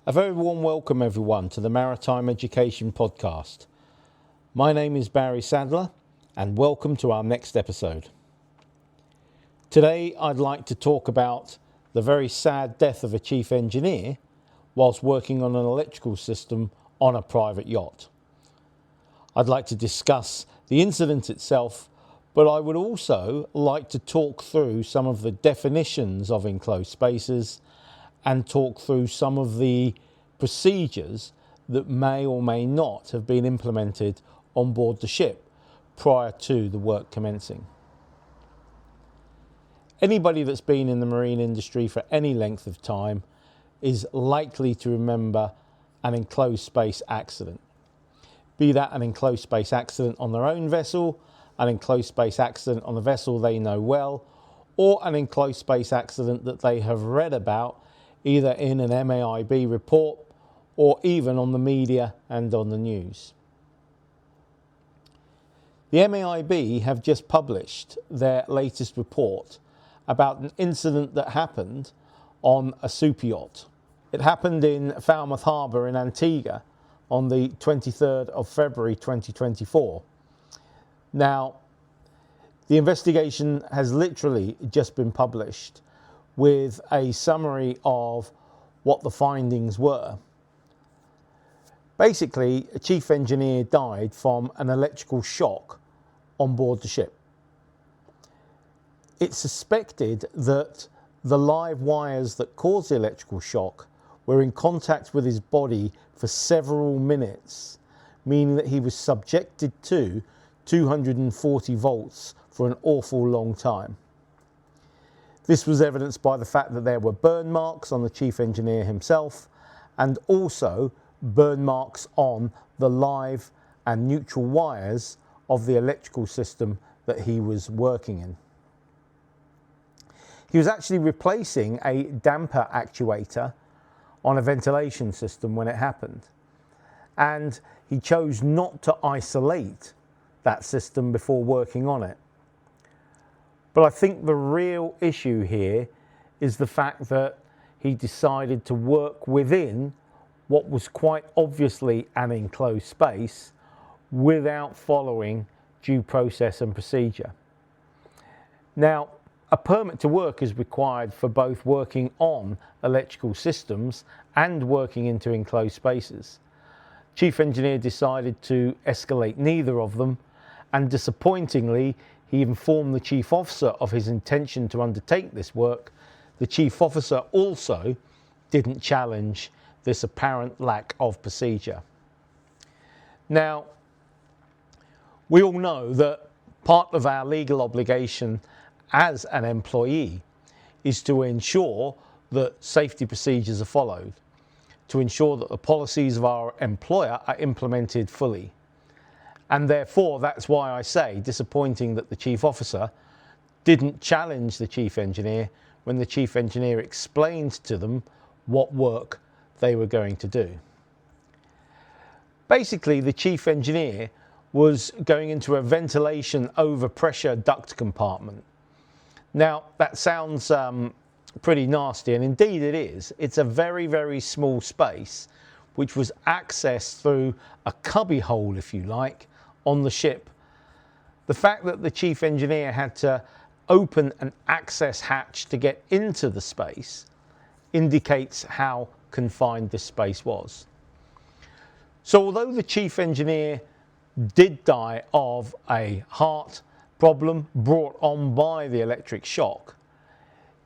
A very warm welcome everyone to the Maritime Education Podcast. My name is Barry Sadler and welcome to our next episode. Today I'd like to talk about the very sad death of a chief engineer whilst working on an electrical system on a private yacht. I'd like to discuss the incident itself, but I would also like to talk through some of the definitions of enclosed spaces and talk through some of the procedures that may or may not have been implemented on board the ship prior to the work commencing. Anybody that's been in the marine industry for any length of time is likely to remember an enclosed space accident. Be that an enclosed space accident on their own vessel, an enclosed space accident on a vessel they know well, or an enclosed space accident that they have read about either in an MAIB report or even on the media and on the news. The MAIB have just published their latest report about an incident that happened on a super-yacht. It happened in Falmouth Harbour in Antigua on the 23rd of February 2024. Now, the investigation has literally just been published with a summary of what the findings were. Basically, a chief engineer died from an electrical shock on board the ship. It's suspected that the live wires that caused the electrical shock were in contact with his body for several minutes, meaning that he was subjected to 240 volts for an awful long time. This was evidenced by the fact that there were burn marks on the chief engineer himself and also burn marks on the live and neutral wires of the electrical system that he was working in. He was actually replacing a damper actuator on a ventilation system when it happened, and he chose not to isolate that system before working on it. But I think the real issue here is the fact that he decided to work within what was quite obviously an enclosed space without following due process and procedure. Now, a permit to work is required for both working on electrical systems and working into enclosed spaces. Chief engineer decided to escalate neither of them, and disappointingly, he informed the chief officer of his intention to undertake this work. The chief officer also didn't challenge this apparent lack of procedure. Now, we all know that part of our legal obligation as an employee is to ensure that safety procedures are followed, to ensure that the policies of our employer are implemented fully. And therefore, that's why I say disappointing that the chief officer didn't challenge the chief engineer when the chief engineer explained to them what work they were going to do. Basically, the chief engineer was going into a ventilation overpressure duct compartment. Now, that sounds pretty nasty, and indeed it is. It's a very, very small space which was accessed through a cubby hole, if you like, on the ship. The fact that the chief engineer had to open an access hatch to get into the space indicates how confined this space was. So although the chief engineer did die of a heart problem brought on by the electric shock,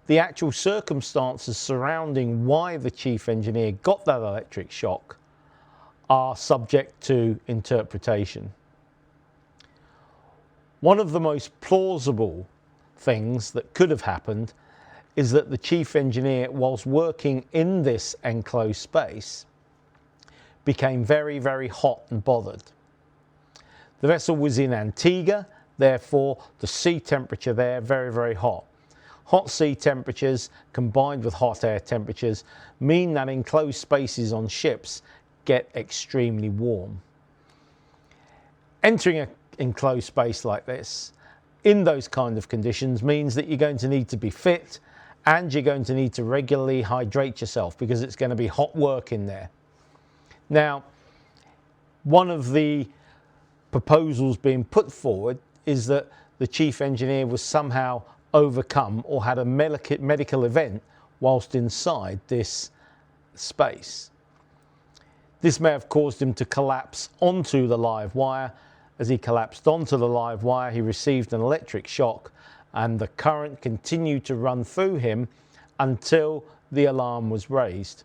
the actual circumstances surrounding why the chief engineer got that electric shock are subject to interpretation. One of the most plausible things that could have happened is that the chief engineer, whilst working in this enclosed space, became very, very hot and bothered. The vessel was in Antigua, therefore the sea temperature there very, very hot. Hot sea temperatures combined with hot air temperatures mean that enclosed spaces on ships get extremely warm. Entering an enclosed space like this in those kind of conditions means that you're going to need to be fit and you're going to need to regularly hydrate yourself because it's going to be hot work in there. Now, one of the proposals being put forward is that the chief engineer was somehow overcome or had a medical event whilst inside this space. This may have caused him to collapse onto the live wire. As he collapsed onto the live wire, he received an electric shock, and the current continued to run through him until the alarm was raised.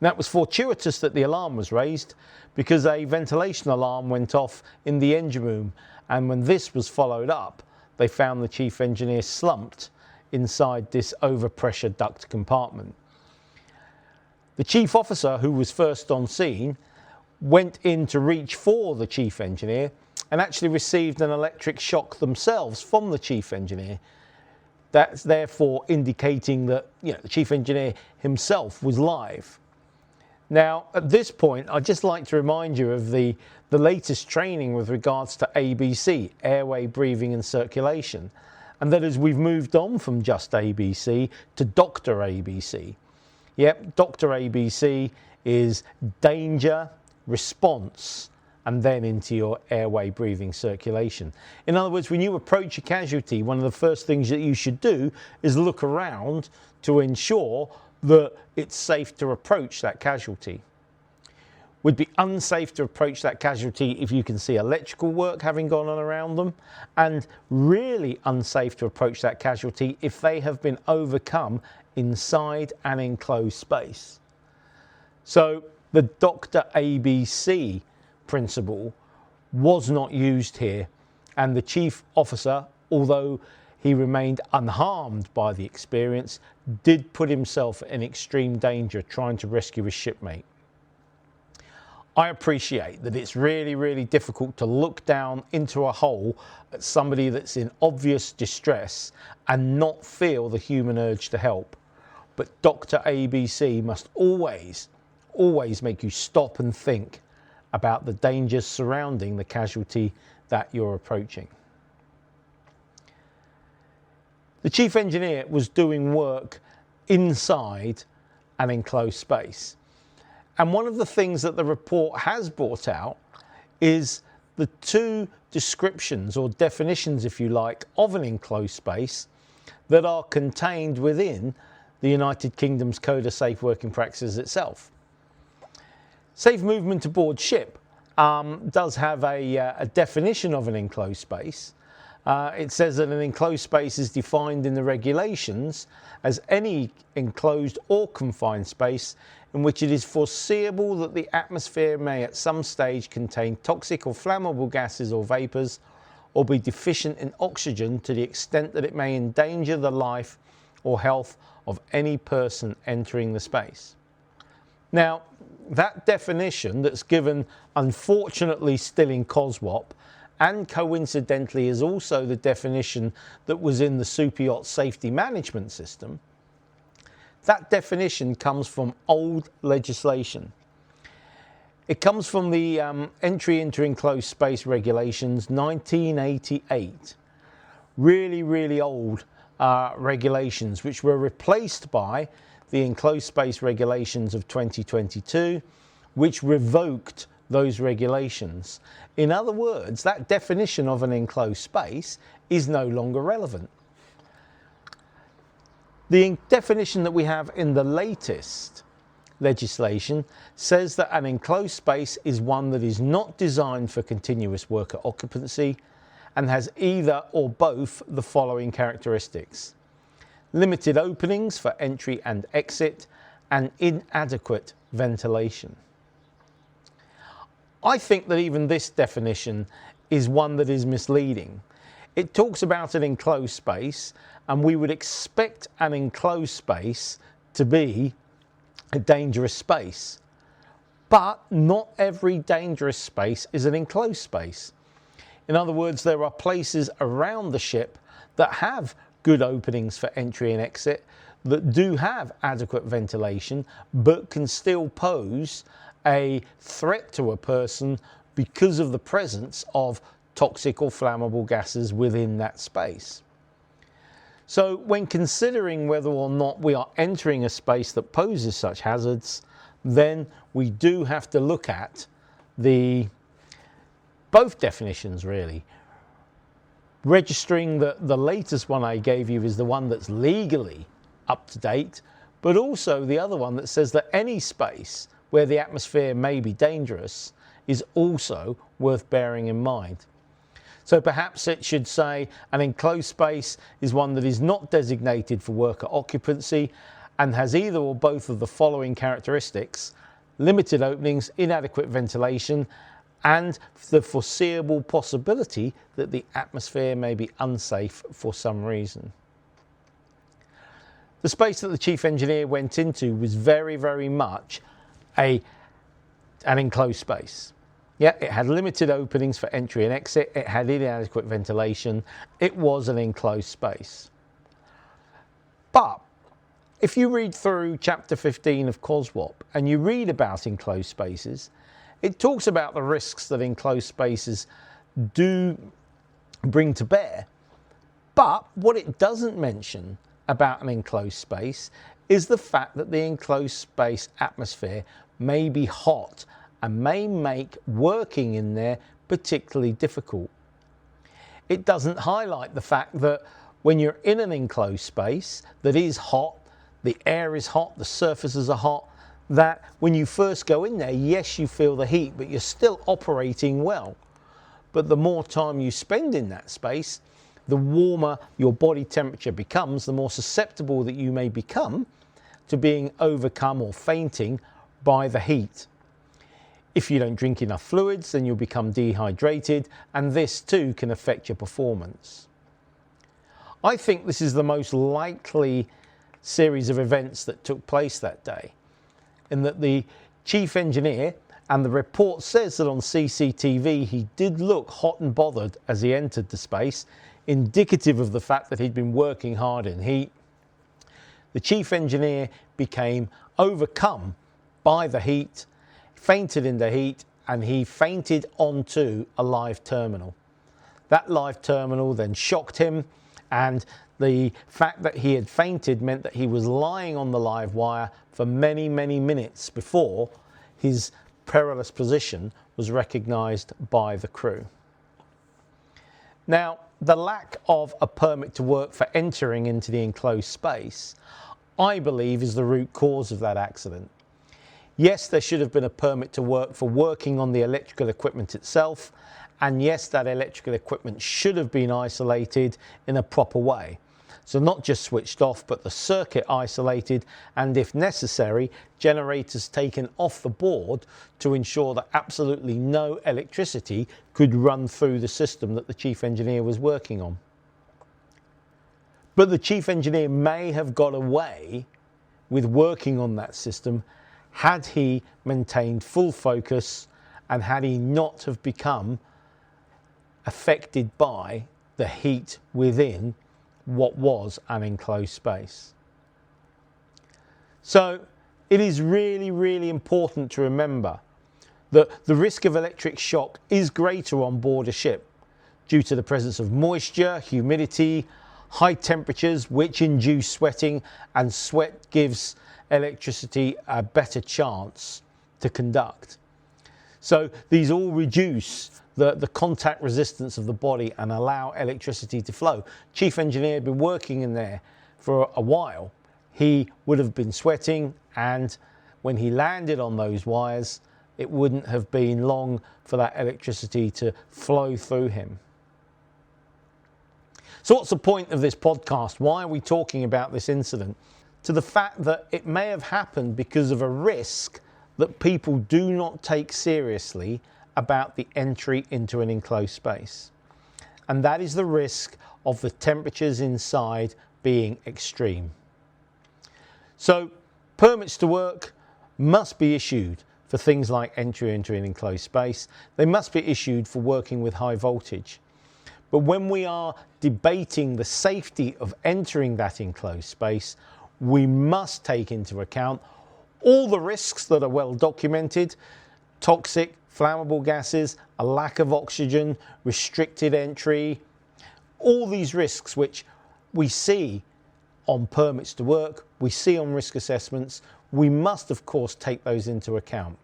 Now, it was fortuitous that the alarm was raised because a ventilation alarm went off in the engine room, and when this was followed up, they found the chief engineer slumped inside this overpressure duct compartment. The chief officer, who was first on scene, went in to reach for the chief engineer and actually received an electric shock themselves from the chief engineer. That's therefore indicating that the chief engineer himself was live. Now, at this point, I'd just like to remind you of the latest training with regards to ABC, airway, breathing and circulation, and that as we've moved on from just ABC to Dr. ABC. Yep, Dr. ABC is danger, response, and then into your airway, breathing, circulation. In other words, when you approach a casualty, one of the first things that you should do is look around to ensure that it's safe to approach that casualty. Would be unsafe to approach that casualty if you can see electrical work having gone on around them, and really unsafe to approach that casualty if they have been overcome inside an enclosed space. So the Dr. ABC principle was not used here, and the chief officer, although he remained unharmed by the experience, did put himself in extreme danger trying to rescue his shipmate. I appreciate that it's really, really difficult to look down into a hole at somebody that's in obvious distress and not feel the human urge to help. But Dr. ABC must always make you stop and think about the dangers surrounding the casualty that you're approaching. The chief engineer was doing work inside an enclosed space. And one of the things that the report has brought out is the two descriptions or definitions, if you like, of an enclosed space that are contained within the United Kingdom's Code of Safe Working Practices itself. Safe movement aboard ship does have a definition of an enclosed space. It says that an enclosed space is defined in the regulations as any enclosed or confined space in which it is foreseeable that the atmosphere may at some stage contain toxic or flammable gases or vapours, or be deficient in oxygen to the extent that it may endanger the life or health of any person entering the space. Now, that definition that's given, unfortunately, still in COSWAP, and coincidentally is also the definition that was in the super-yacht safety management system, that definition comes from old legislation. It comes from the Entry into Enclosed Space Regulations 1988. Really, really old regulations, which were replaced by the Enclosed Space Regulations of 2022, which revoked those regulations. In other words, that definition of an enclosed space is no longer relevant. The definition that we have in the latest legislation says that an enclosed space is one that is not designed for continuous worker occupancy and has either or both the following characteristics: limited openings for entry and exit and inadequate ventilation. I think that even this definition is one that is misleading. It talks about an enclosed space, and we would expect an enclosed space to be a dangerous space. But not every dangerous space is an enclosed space. In other words, there are places around the ship that have good openings for entry and exit, that do have adequate ventilation, but can still pose a threat to a person because of the presence of toxic or flammable gases within that space. So when considering whether or not we are entering a space that poses such hazards, then we do have to look at both definitions really. Registering that the latest one I gave you is the one that's legally up to date, but also the other one that says that any space where the atmosphere may be dangerous is also worth bearing in mind. So perhaps it should say an enclosed space is one that is not designated for worker occupancy and has either or both of the following characteristics: limited openings, inadequate ventilation, and the foreseeable possibility that the atmosphere may be unsafe for some reason. The space that the chief engineer went into was very, very much an enclosed space. Yeah, it had limited openings for entry and exit, it had inadequate ventilation, it was an enclosed space. But if you read through chapter 15 of COSWAP and you read about enclosed spaces, it talks about the risks that enclosed spaces do bring to bear. But what it doesn't mention about an enclosed space is the fact that the enclosed space atmosphere may be hot and may make working in there particularly difficult. It doesn't highlight the fact that when you're in an enclosed space that is hot, the air is hot, the surfaces are hot, that when you first go in there, yes, you feel the heat, but you're still operating well. But the more time you spend in that space, the warmer your body temperature becomes, the more susceptible that you may become to being overcome or fainting by the heat. If you don't drink enough fluids, then you'll become dehydrated, and this too can affect your performance. I think this is the most likely series of events that took place that day, in that the chief engineer, and the report says that on CCTV he did look hot and bothered as he entered the space, indicative of the fact that he'd been working hard in heat. The chief engineer became overcome by the heat, fainted in the heat, and he fainted onto a live terminal. That live terminal then shocked him, and the fact that he had fainted meant that he was lying on the live wire for many, many minutes before his perilous position was recognised by the crew. Now, the lack of a permit to work for entering into the enclosed space, I believe, is the root cause of that accident. Yes, there should have been a permit to work for working on the electrical equipment itself, and yes, that electrical equipment should have been isolated in a proper way. So not just switched off, but the circuit isolated, and if necessary, generators taken off the board to ensure that absolutely no electricity could run through the system that the chief engineer was working on. But the chief engineer may have got away with working on that system had he maintained full focus and had he not have become affected by the heat within what was an enclosed space. So it is really, really important to remember that the risk of electric shock is greater on board a ship due to the presence of moisture, humidity, high temperatures which induce sweating, and sweat gives electricity a better chance to conduct. So these all reduce the contact resistance of the body and allow electricity to flow. Chief engineer had been working in there for a while. He would have been sweating, and when he landed on those wires, it wouldn't have been long for that electricity to flow through him. So what's the point of this podcast? Why are we talking about this incident? To the fact that it may have happened because of a risk that people do not take seriously about the entry into an enclosed space. And that is the risk of the temperatures inside being extreme. So permits to work must be issued for things like entry into an enclosed space. They must be issued for working with high voltage. But when we are debating the safety of entering that enclosed space, we must take into account all the risks that are well documented: toxic, flammable gases, a lack of oxygen, restricted entry, all these risks which we see on permits to work, we see on risk assessments, we must of course take those into account.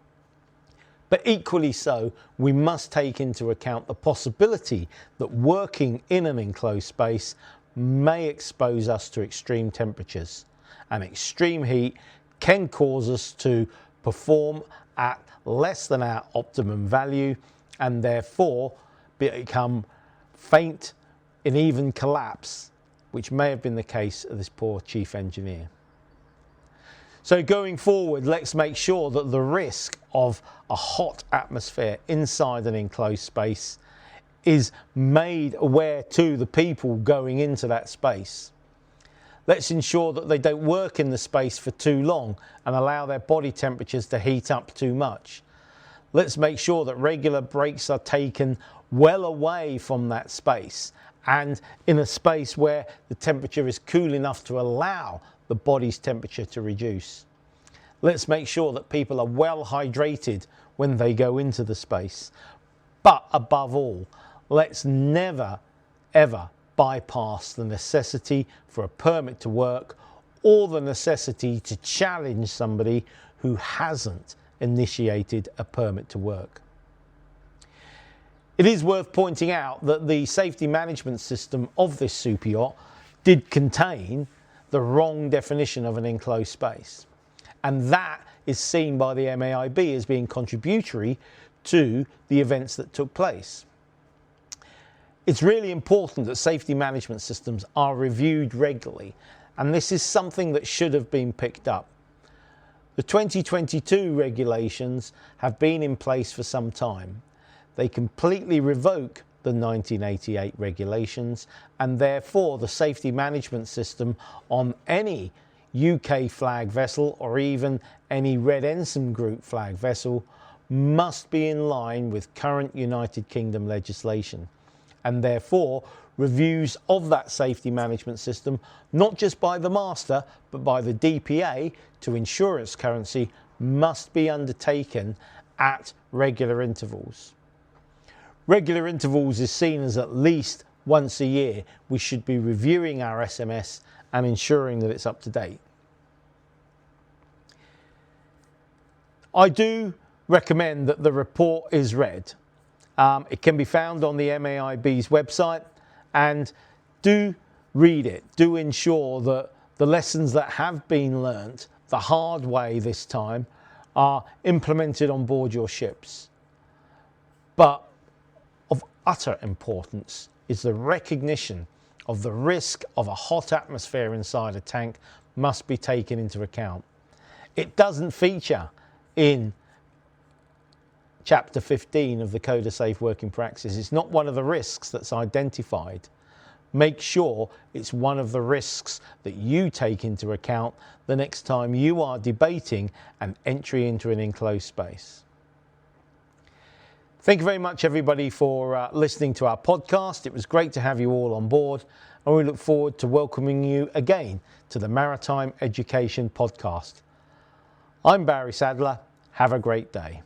But equally so, we must take into account the possibility that working in an enclosed space may expose us to extreme temperatures, and extreme heat can cause us to perform at less than our optimum value and therefore become faint and even collapse, which may have been the case of this poor chief engineer. So going forward, let's make sure that the risk of a hot atmosphere inside an enclosed space is made aware to the people going into that space. Let's ensure that they don't work in the space for too long and allow their body temperatures to heat up too much. Let's make sure that regular breaks are taken well away from that space and in a space where the temperature is cool enough to allow the body's temperature to reduce. Let's make sure that people are well hydrated when they go into the space. But above all, let's never ever bypass the necessity for a permit to work or the necessity to challenge somebody who hasn't initiated a permit to work. It is worth pointing out that the safety management system of this super yacht did contain the wrong definition of an enclosed space, and that is seen by the MAIB as being contributory to the events that took place. It's really important that safety management systems are reviewed regularly, and this is something that should have been picked up. The 2022 regulations have been in place for some time. They completely revoke the 1988 regulations, and therefore the safety management system on any UK flag vessel or even any Red Ensign Group flag vessel must be in line with current United Kingdom legislation, and therefore reviews of that safety management system, not just by the master but by the DPA to insurance currency, must be undertaken at regular intervals. Regular intervals is seen as at least once a year we should be reviewing our SMS and ensuring that it's up to date. I do recommend that the report is read. It can be found on the MAIB's website, and do read it. Do ensure that the lessons that have been learnt the hard way this time are implemented on board your ships. But of utter importance is the recognition of the risk of a hot atmosphere inside a tank must be taken into account. It doesn't feature in Chapter 15 of the Code of Safe Working Practices. It's not one of the risks that's identified. Make sure it's one of the risks that you take into account the next time you are debating an entry into an enclosed space. Thank you very much, everybody, for listening to our podcast. It was great to have you all on board, and we look forward to welcoming you again to the Maritime Education Podcast. I'm Barry Sadler. Have a great day.